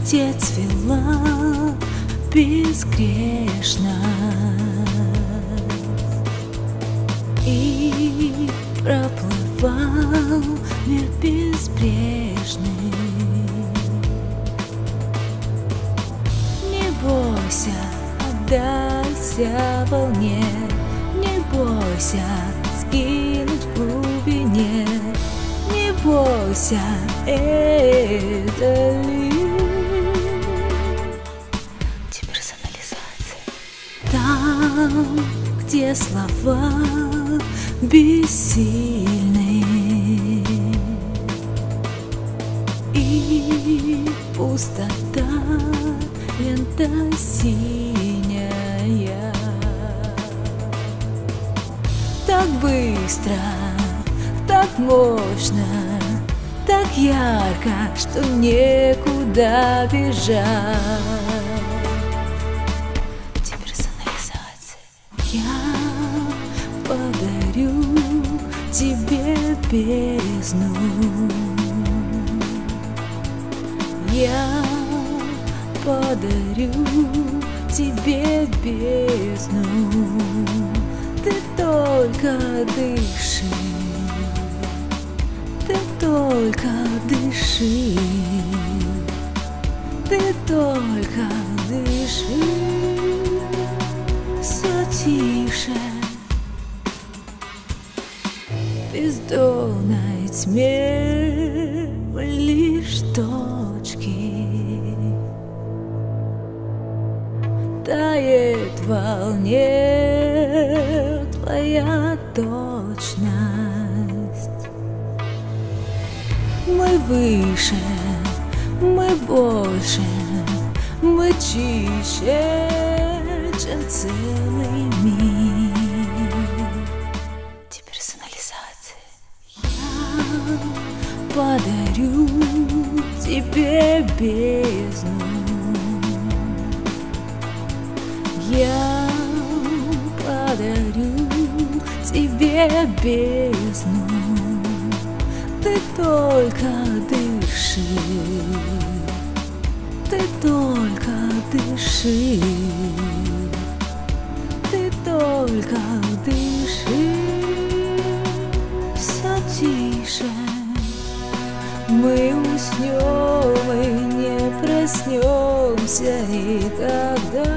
где цвела безгрешно и проплывал мир безбрежный. Не бойся, отдайся волне, не бойся скинуть в глубине, не бойся, это лишь деперсонализация. Там, где слова бессильны и пустота, лента синяя, так быстро, так мощно, так ярко, что некуда бежать. Деперсонализация. Я подарю тебе бездну. Я подарю тебе бездну. Ты только дыши, ты только дыши, ты только дыши. Все тише. В бездонной тьме лишь точки, тает в волне твоя точность. Мы выше, мы больше, мы чище, чем целый мир. Деперсонализация. Я подарю тебе бездну. Я подарю тебе бездну. Ты только дыши, ты только дыши, ты только дыши. Все тише. Мы уснем и не проснемся никогда.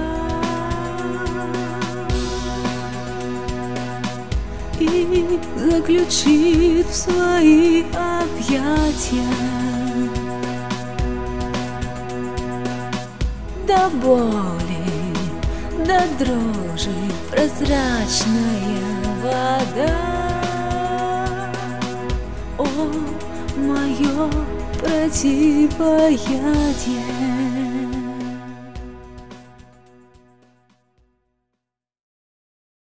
И заключит в свои объятия до боли, до дрожи прозрачная вода. О, мое противоядие!